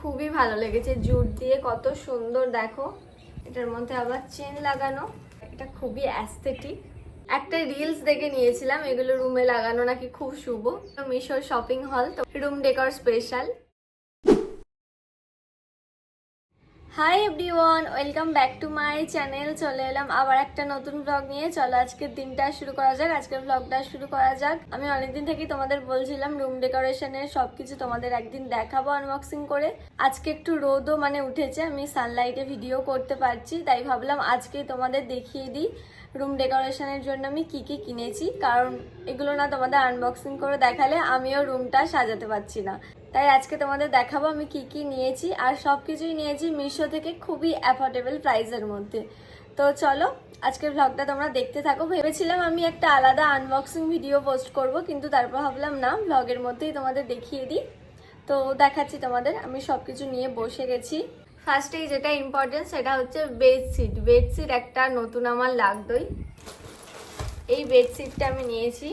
খুবই ভালো লেগেছে, জুট দিয়ে কত সুন্দর দেখো। এটার মধ্যে আবার চেন লাগানো, এটা খুবই অ্যাস্থেটিক। একটা রিলস দেখে নিয়েছিলাম এগুলো রুমে লাগানো নাকি খুব শুভ। মিশোর শপিং হল, তো room decor special. Hi everyone, welcome back to my channel. চলে এলাম আবার একটা নতুন ব্লগ নিয়ে। চলো আজকের দিনটা শুরু করা যাক, আজকের ব্লগটা শুরু করা যাক। আমি অনেকদিন থেকেই তোমাদের বলছিলাম রুম ডেকোরেশনের সবকিছু তোমাদের একদিন দেখাবো আনবক্সিং করে। আজকে একটু রোদও উঠেছে, আমি সানলাইটে ভিডিও করতে পারছি, তাই ভাবলাম আজকে তোমাদের দেখিয়ে দিই রুম ডেকোরেশনের জন্য আমি কি কি কিনেছি। কারণ এগুলো না তোমাদের আনবক্সিং করে দেখালে আমিও রুমটা সাজাতে পারছি না, তাই আজকে তোমাদের দেখাবো আমি কি কি নিয়েছি। আর সব কিছুই নিয়েছি মিশো থেকে খুবই অ্যাফোর্ডেবল প্রাইসের মধ্যে। তো চলো আজকের ভ্লগটা তোমরা দেখতে থাকো। ভেবেছিলাম আমি একটা আলাদা আনবক্সিং ভিডিও পোস্ট করব, কিন্তু তারপর ভাবলাম না, ভ্লগের মধ্যেই তোমাদের দেখিয়ে দিই। তো দেখাচ্ছি তোমাদের, আমি সব কিছু নিয়ে বসে গেছি। ফার্স্টেই যেটা ইম্পর্টেন্ট সেটা হচ্ছে বেডশিট। বেডশিট একটা নতুন আমার লাগতোই, এই বেডশিটটা আমি নিয়েছি।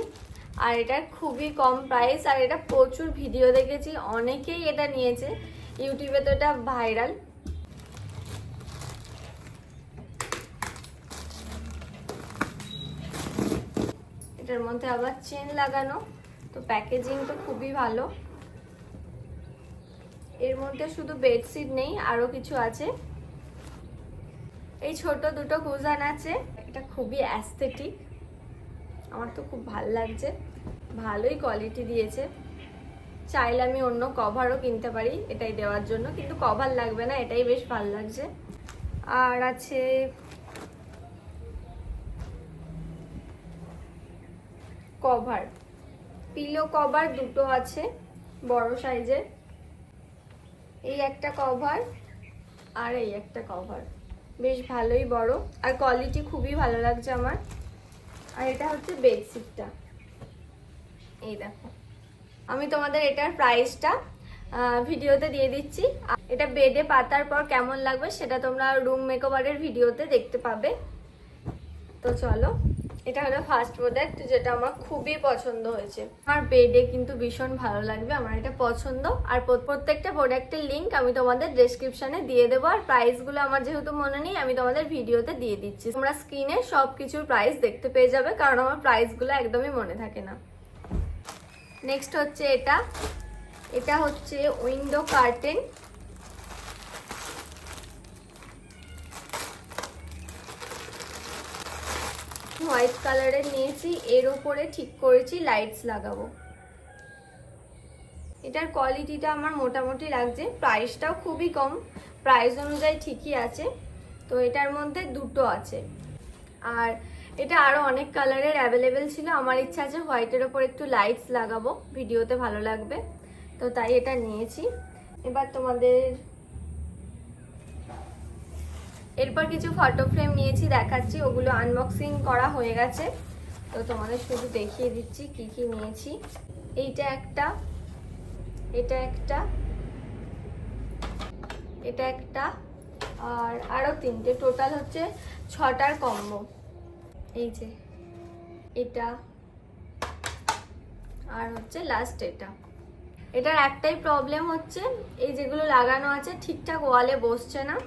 আর এটা খুবই কম প্রাইস, আর এটা প্রচুর ভিডিও দেখেছি, অনেকেই এটা নিয়েছে, ইউটিউবে তো এটা ভাইরাল। এটার মধ্যে আবার চেন লাগানো, তো প্যাকেজিং তো খুবই ভালো। এর মধ্যে শুধু বেডশিট নেই, আরো কিছু আছে। এই ছোট দুটো কুশন আছে, এটা খুবই অ্যাস্থেটিক, আমার তো খুব ভালো লাগছে, ভালোই কোয়ালিটি দিয়েছে। চাইলে আমি অন্য কভারও কিনতে পারি এটাই দেওয়ার জন্য, কিন্তু কভার লাগবে না, এটাই বেশ ভালো লাগছে। আর আছে কভার, পিলো কভার দুটো আছে বড় সাইজের। এই একটা কভার আর এই একটা কভার, বেশ ভালোই বড়, আর কোয়ালিটি খুবই ভালো লাগছে আমার। আর এটা হচ্ছে বেডশিটটা, এই দেখো। আমি তোমাদের এটার প্রাইসটা ভিডিওতে দিয়ে দিচ্ছি। এটা বেডে পাতার পর কেমন লাগবে সেটা তোমরা রুম মেকওভারের ভিডিওতে দেখতে পাবে। তো চলো, এটা হলো ফার্স্ট প্রোডাক্ট, যেটা আমার খুবই পছন্দ হয়েছে। আমার বেডে কিন্তু ভীষণ ভালো লাগবে, আমার এটা পছন্দ। আর প্রত্যেকটা প্রোডাক্টের লিঙ্ক আমি তোমাদের ডেসক্রিপশনে দিয়ে দেবো। আর প্রাইসগুলো আমার যেহেতু মনে নেই, আমি তোমাদের ভিডিওতে দিয়ে দিচ্ছি, তোমরা স্ক্রিনে সব কিছুর প্রাইস দেখতে পেয়ে যাবে, কারণ আমার প্রাইসগুলো একদমই মনে থাকে না। নেক্সট হচ্ছে এটা, এটা হচ্ছে উইন্ডো কার্টেন। হোয়াইট কালারের নিয়েছি, এর উপরে ঠিক করেছি লাইটস লাগাবো। এটার কোয়ালিটিটা আমার মোটামুটি লাগছে, প্রাইসটাও খুবই কম, প্রাইস অনুযায়ী ঠিকই আছে। তো এটার মধ্যে দুটো আছে, আর এটা আরো অনেক কালারের অ্যাভেলেবেল ছিল। আমার ইচ্ছা আছে হোয়াইটের ওপর একটু লাইটস লাগাবো, ভিডিওতে ভালো লাগবে, তো তাই এটা নিয়েছি। এবার তোমাদের এরপর কিছু ফটো ফ্রেম নিয়েছি, দেখাচ্ছি। ওগুলো আনবক্সিং করা হয়ে গেছে, তো তোমাদের শুধু দেখিয়ে দিচ্ছি কি কি নিয়েছি। এইটা একটা, এটা একটা, এটা একটা, আর আরো তিনটে, টোটাল হচ্ছে 6টার কম্বো। এই যে এটা, আর হচ্ছে লাস্ট এটা। এটার একটাই প্রবলেম হচ্ছে, এই যেগুলো লাগানো আছে ঠিকঠাক ওয়ালে বসছে না।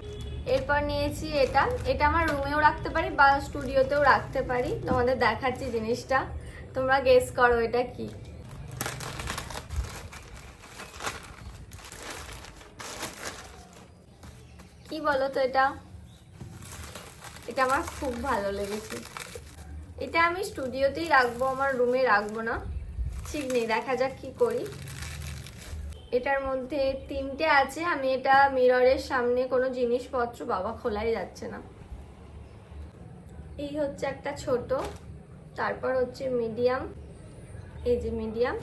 এরপর নিয়েছি এটা, এটা আমার রুমেও রাখতে পারি বা স্টুডিওতেও রাখতে পারি। তোমাদের দেখাচ্ছি জিনিসটা, তোমরা গেস করো এটা কি। কি বলো তো এটা? এটা আমার খুব ভালো লেগেছে। এটা আমি স্টুডিওতেই রাখবো, আমার রুমে রাখবো না, ঠিক নেই, দেখা যাক কি করি। এটার মধ্যে তিনটে আছে, আমি এটা মিররের সামনে কোনো জিনিসপত্র, বাবা খোলাই যাচ্ছে না। এই হচ্ছে একটা ছোট, তারপর হচ্ছে মিডিয়াম, এই যে মিডিয়াম,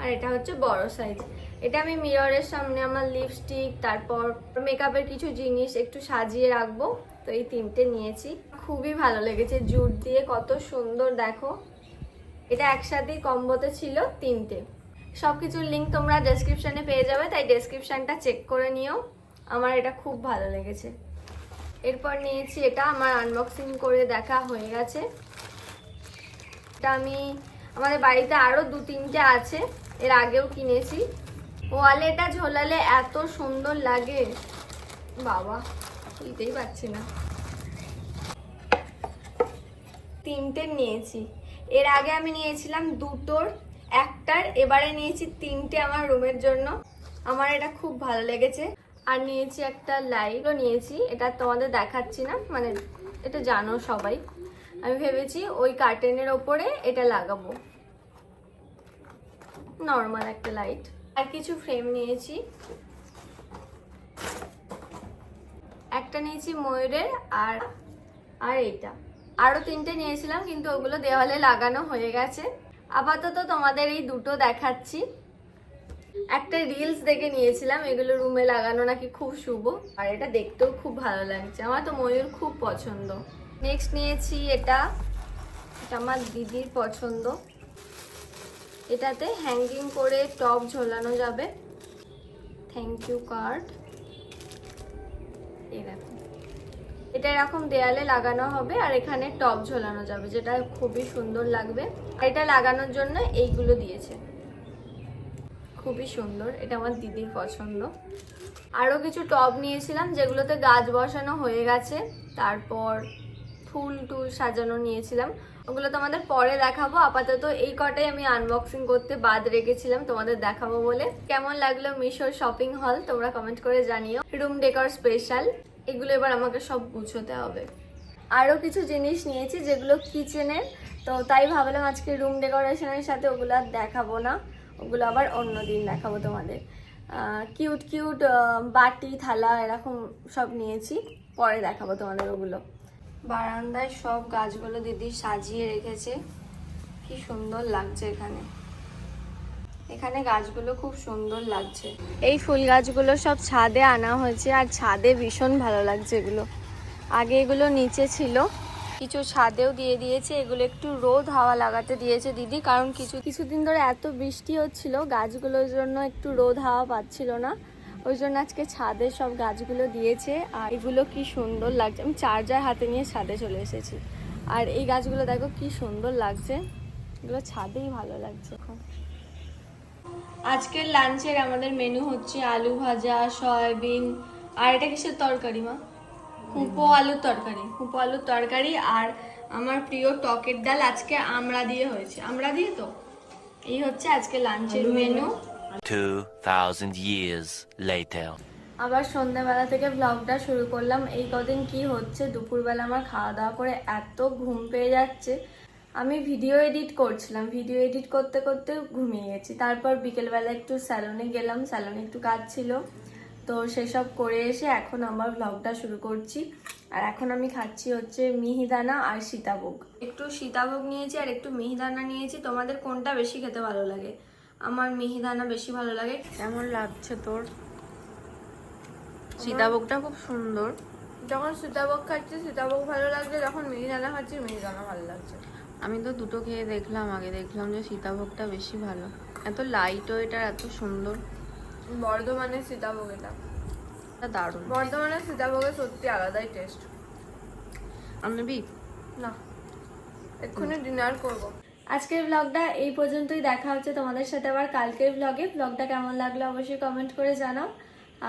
আর এটা হচ্ছে বড় সাইজ। এটা আমি মিররের সামনে আমার লিপস্টিক, তারপর মেকআপের কিছু জিনিস একটু সাজিয়ে রাখবো। তো এই তিনটে নিয়েছি, খুবই ভালো লেগেছে, জুট দিয়ে কত সুন্দর দেখো। এটা একসাথেই কম্বোতে ছিল তিনটে। সবকিছুর লিঙ্ক তোমরা ডেসক্রিপশনে পেয়ে যাবে, তাই ডেসক্রিপশনটা চেক করে নিও। আমার এটা খুব ভালো লেগেছে। এরপর নিয়েছি এটা, আমার আনবক্সিং করে দেখা হয়ে গেছে। এটা আমি, আমাদের বাড়িতে আরো দু তিনটে আছে, এর আগেও কিনেছি। ওয়ালে এটা ঝোলালে এত সুন্দর লাগে, বাবা খুলতেই পারছি না। 3টে নিয়েছি, এর আগে আমি নিয়েছিলাম 2টোর একটার, এবারে নিয়েছি 3টে আমার রুমের জন্য। আমার এটা খুব ভালো লেগেছে। আর নিয়েছি একটা লাইটও নিয়েছি, এটা তোমাদের দেখাচ্ছি না, মানে এটা জানো সবাই। আমি ভেবেছি ওই কার্টেনের ওপরে এটা লাগাবো, নর্মাল একটা লাইট। আর কিছু ফ্রেম নিয়েছি, একটা নিয়েছি ময়ূরের, আর এইটা। আরো 3টে নিয়েছিলাম কিন্তু ওগুলো দেওয়ালে লাগানো হয়ে গেছে। আপাতত তোমাদের এই 2টো দেখাচ্ছি। একটা রিলস দেখে নিয়েছিলাম, এগুলো রুমে লাগানো নাকি খুব শুভ, আর এটা দেখতেও খুব ভালো লাগছে। আমার তো ময়ূর খুব পছন্দ। নেক্সট নিয়েছি এটা আমার দিদির পছন্দ। এটাতে হ্যাঙ্গিং করে টপ ঝোলানো যাবে। Thank you card. এরকম এটা এরকম দেয়ালে লাগানো হবে আর এখানে টপ ঝোলানো যাবে, যেটা খুবই সুন্দর লাগবে। এটা লাগানোর জন্য এইগুলো দিয়েছে, খুবই সুন্দর, এটা আমার দিদির পছন্দ। আরো কিছু টব নিয়েছিলাম যেগুলোতে গাছ বসানো হয়ে গেছে, তারপর ফুল টুল সাজানো নিয়েছিলাম, ওগুলো তোমাদের পরে দেখাবো। আপাতত এই কটাই আমি আনবক্সিং করতে বাদ রেখেছিলাম তোমাদের দেখাবো বলে। কেমন লাগলো মিশোর শপিং হল তোমরা কমেন্ট করে জানিও। রুম ডেকোর স্পেশাল, এগুলো এবার আমাকে সব গুছোতে হবে। আরো কিছু জিনিস নিয়েছি যেগুলো কিচেনের, তো তাই ভাবলাম আজকে রুম ডেকোরেশনের সাথে ওগুলো আর দেখাবো না, ওগুলো আবার অন্যদিন দেখাবো তোমাদের। কিউট কিউট বাটি থালা এরকম সব নিয়েছি, পরে দেখাবো তোমাদের ওগুলো। বারান্দায় সব গাছগুলো দিদি সাজিয়ে রেখেছে, কি সুন্দর লাগছে। এখানে গাছগুলো খুব সুন্দর লাগছে। এই ফুল গাছগুলো সব ছাদে আনা হয়েছে, আর ছাদে ভীষণ ভালো লাগছে এগুলো। আগে এগুলো নিচে ছিল, কিছু ছাদেও দিয়ে দিয়েছে। এগুলো একটু রোদ হাওয়া লাগাতে দিয়েছে দিদি, কারণ কিছুদিন ধরে এত বৃষ্টি হচ্ছিল, গাছগুলোর জন্য একটু রোদ হাওয়া পাচ্ছিল না, ওই জন্য আজকে ছাদে সব গাছগুলো দিয়েছে। আর এগুলো কি সুন্দর লাগছে, আমি চার্জার হাতে নিয়ে ছাদে চলে এসেছি। আর এই গাছগুলো দেখো কি সুন্দর লাগছে, এগুলো ছাদেই ভালো লাগছে এখন। আজকের লাঞ্চের আমাদের মেনু হচ্ছে আলু ভাজা, সয়াবিন, আর এটা কিসের তরকারি মা? কুপো আলুর তরকারি, আর আমার প্রিয় টকের ডাল আজকে আমড়া দিয়ে হয়েছে। আমড়া দিয়ে তো এই হচ্ছে আজকে লাঞ্চের মেনু। 2000 years later. আবার সন্ধ্যাবেলা থেকে ব্লগটা শুরু করলাম। এই কদিন কি হচ্ছে, দুপুরবেলা আমার খাওয়া দাওয়া করে এত ঘুম পেয়ে যাচ্ছে, আমি ভিডিও এডিট করছিলাম, ভিডিও এডিট করতে করতে ঘুমিয়ে গেছি। তারপর বিকেলবেলা একটু স্যালনে গেলাম, স্যালনে একটু কাজ ছিল, তো সেসব করে এসে এখন আমার ব্লগটা শুরু করছি। আর এখন আমি খাচ্ছি হচ্ছে মিহিদানা আর সীতাভোগ। একটু সীতাভোগ নিয়েছি আর একটু মিহিদানা নিয়েছি। তোমাদের কোনটা বেশি খেতে ভালো লাগে? আমার মিহিদানা বেশি ভালো লাগে। কেমন লাগছে তোর? সীতাভোগটা খুব সুন্দর। যখন সীতাভোগ খাচ্ছি সীতাভোগ ভালো লাগছে, যখন মিহিদানা খাচ্ছি মিহিদানা ভালো লাগছে। আমি তো দুটো খেয়ে দেখলাম, আগে দেখলাম যে সীতাভোগটা বেশি ভালো, এত লাইটও এটা, এত সুন্দর। বর্ধমানের সীতাভোগ, এটা দারুণ। বর্ধমানের সীতাভোগের সত্যি আলাদাই টেস্ট। আনবি না, এক্ষুনি ডিনার করব। আজকের ব্লগটা এই পর্যন্তই, দেখা হচ্ছে তোমাদের সাথে আবার কালকের ব্লগে। ব্লগটা কেমন লাগলো অবশ্যই কমেন্ট করে জানাও,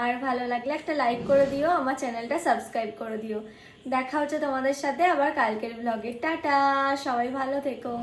আর ভালো লাগলে একটা লাইক করে দিও, আমার চ্যানেলটা সাবস্ক্রাইব করে দিও। দেখা হচ্ছে তোমাদের সাথে আবার কালকের ব্লগে। টাটা, সবাই ভালো থেকো।